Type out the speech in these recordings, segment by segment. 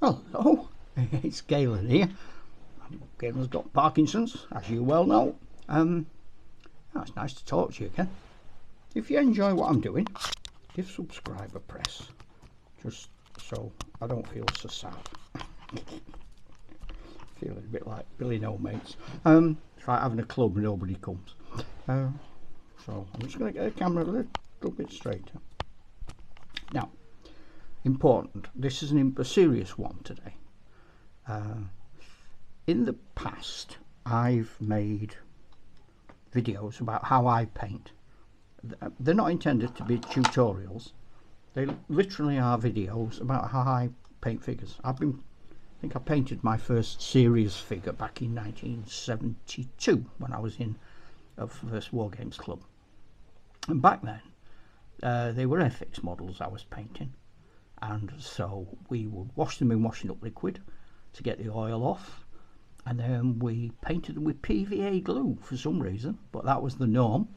Hello, it's Galen here. Galen's got Parkinson's, as you well know. It's nice to talk to you again. If you enjoy what I'm doing, give subscribe a press, just so I don't feel so sad. Feeling a bit like Billy No Mates. It's like having a club and nobody comes. So I'm just going to get the camera a little bit straighter. Now, important, this is a serious one today. In the past, I've made videos about how I paint. They're not intended to be tutorials. They literally are videos about how I paint figures. I think I painted my first serious figure back in 1972 when I was in a first War Games club. And back then, they were FX models I was painting. And so we would wash them in washing up liquid to get the oil off, and then we painted them with PVA glue for some reason, but that was the norm.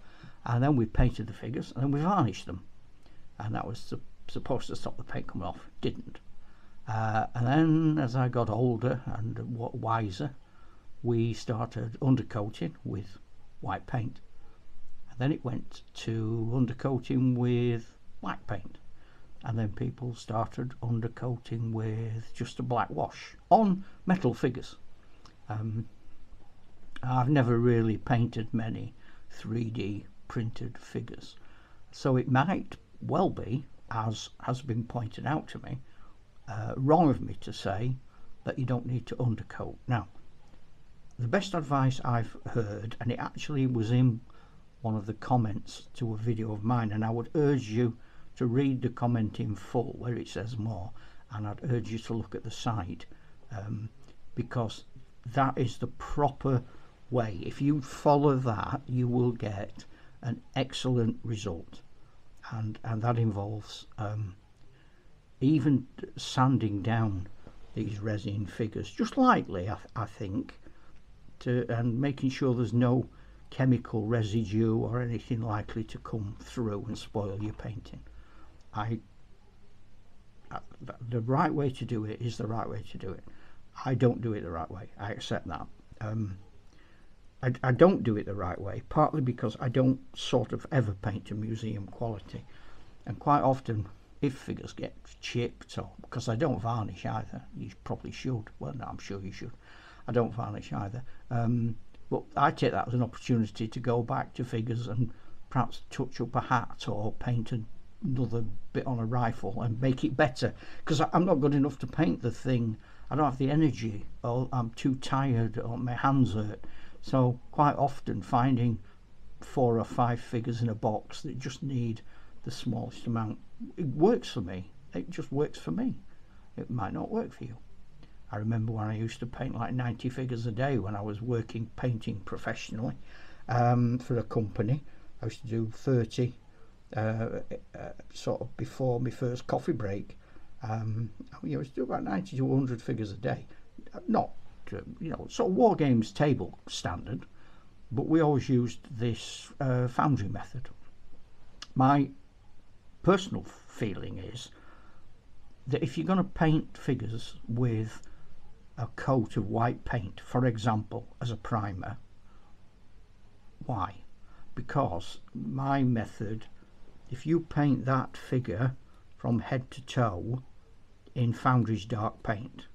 And then we painted the figures, and then we varnished them, and that was supposed to stop the paint coming off. It didn't. And then as I got older and wiser, we started undercoating with white paint, and then it went to undercoating with black paint. And then people started undercoating with just a black wash on metal figures. I've never really painted many 3D printed figures, so it might well be, as has been pointed out to me, wrong of me to say that you don't need to undercoat. Now, the best advice I've heard, and it actually was in one of the comments to a video of mine, and I would urge you to read the comment in full where it says more, and I'd urge you to look at the side, because that is the proper way. If you follow that, you will get an excellent result, and that involves even sanding down these resin figures just lightly, I think, and making sure there's no chemical residue or anything likely to come through and spoil your painting. The right way to do it is the right way to do it. I don't do it the right way. I accept that. I don't do it the right way, partly because I don't sort of ever paint to museum quality, and quite often if figures get chipped, or because I don't varnish either, you probably should, well no, I'm sure you should, I don't varnish either, but I take that as an opportunity to go back to figures and perhaps touch up a hat or paint another bit on a rifle and make it better, because I'm not good enough to paint the thing. I don't have the energy, or I'm too tired, or my hands hurt. So quite often finding 4 or 5 figures in a box that just need the smallest amount, it works for me. It just works for me. It might not work for you. I remember when I used to paint like 90 figures a day when I was working painting professionally for a company. I used to do 30 sort of before my first coffee break. I used to do about 90 to 100 figures a day. Not sort of War Games table standard, but we always used this Foundry method. My personal feeling is that if you're going to paint figures with a coat of white paint, for example, as a primer, why? Because my method, if you paint that figure from head to toe in Foundry's dark paint,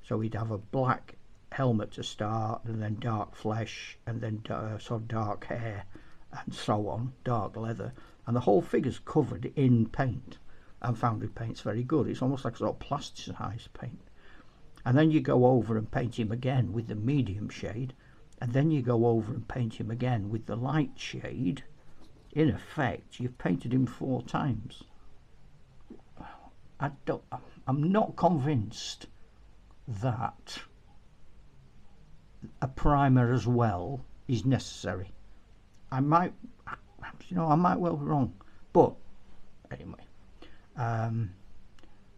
so we'd have a black helmet to start, and then dark flesh, and then sort of dark hair, and so on, dark leather, and the whole figure's covered in paint. And Foundry paint's very good. It's almost like sort of plasticized paint. And then you go over and paint him again with the medium shade, and then you go over and paint him again with the light shade. In effect, you've painted him 4 times. I'm not convinced that a primer as well is necessary. I might well be wrong, but anyway,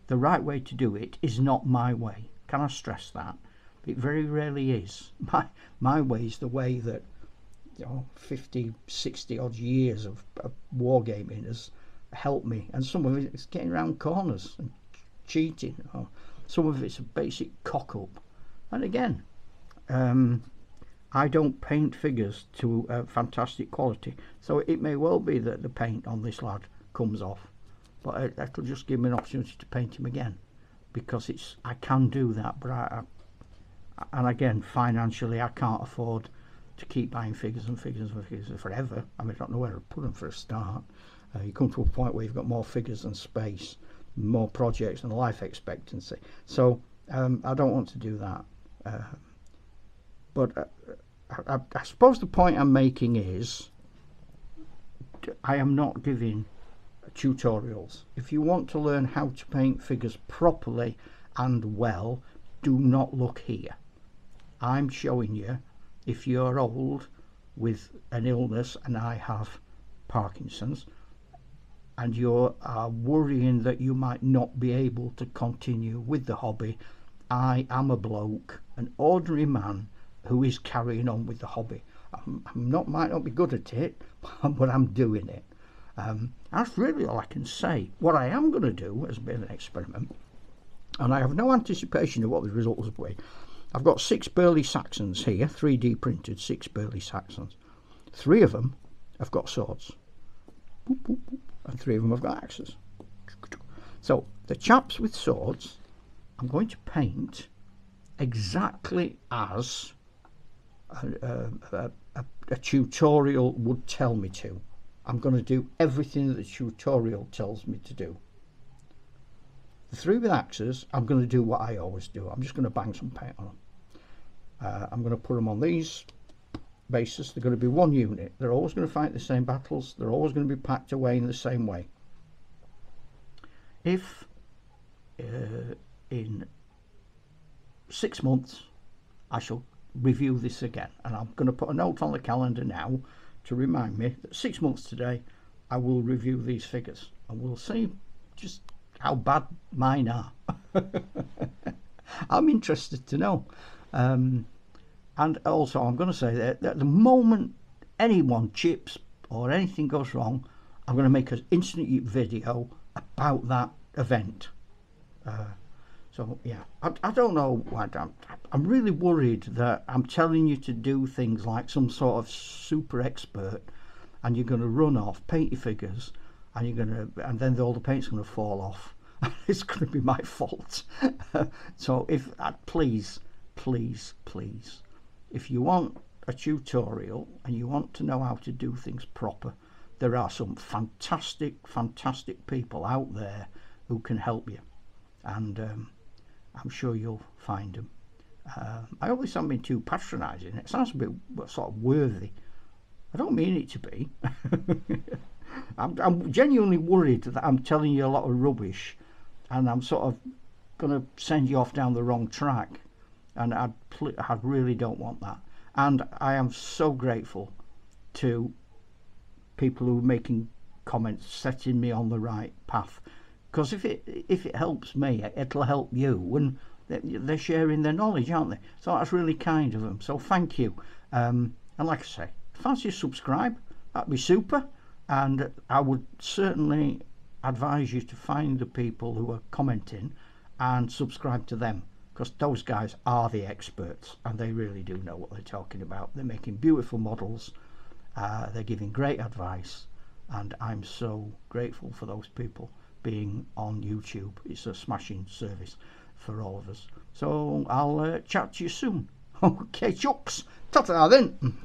the right way to do it is not my way. Can I stress that? It very rarely is. My way is the way that 50, 60 odd years of wargaming has helped me, and some of it is getting around corners and cheating, or some of it's a basic cock-up. And again, I don't paint figures to fantastic quality, so it may well be that the paint on this lad comes off, but that'll just give me an opportunity to paint him again, because I can do that. But and again, financially, I can't afford to keep buying figures and figures and figures forever. I mean, I don't know where to put them for a start. You come to a point where you've got more figures than space, more projects and life expectancy. So I don't want to do that. But I suppose the point I'm making is I am not giving tutorials. If you want to learn how to paint figures properly and well, do not look here. I'm showing you, if you're old with an illness, and I have Parkinson's, and you are worrying that you might not be able to continue with the hobby, I am a bloke, an ordinary man, who is carrying on with the hobby. Might not be good at it, but I'm doing it. That's really all I can say. What I am going to do as a bit of an experiment, and I have no anticipation of what the results will be. I've got 6 Burly Saxons here, 3D printed 6 Burly Saxons. 3 of them have got swords, and 3 of them have got axes. So the chaps with swords, I'm going to paint exactly as a tutorial would tell me to. I'm going to do everything that the tutorial tells me to do. The 3 with axes, I'm going to do what I always do. I'm just going to bang some paint on them. I'm going to put them on these bases. They're going to be one unit. They're always going to fight the same battles. They're always going to be packed away in the same way. If in 6 months I shall review this again, and I'm going to put a note on the calendar now to remind me that 6 months today I will review these figures, and we'll see just how bad mine are. I'm interested to know. And also I'm going to say that at the moment anyone chips or anything goes wrong, I'm going to make an instant video about that event. So yeah, I don't know why. I'm really worried that I'm telling you to do things like some sort of super expert, and you're going to run off, paint your figures, and then all the paint's going to fall off. It's going to be my fault. So if please, if you want a tutorial and you want to know how to do things proper, there are some fantastic people out there who can help you, and I'm sure you'll find them. I hope this hasn't been too patronising. It sounds a bit sort of worthy. I don't mean it to be. I'm genuinely worried that I'm telling you a lot of rubbish, and I'm sort of going to send you off down the wrong track, and I really don't want that. And I am so grateful to people who are making comments, setting me on the right path, because if it helps me, it'll help you, and they're sharing their knowledge, aren't they? So that's really kind of them, so thank you. And like I say, fancy a subscribe, that'd be super. And I would certainly advise you to find the people who are commenting and subscribe to them, because those guys are the experts and they really do know what they're talking about. They're making beautiful models, they're giving great advice, and I'm so grateful for those people being on YouTube. It's a smashing service for all of us. So I'll chat to you soon. Okay, chucks, ta-ta then.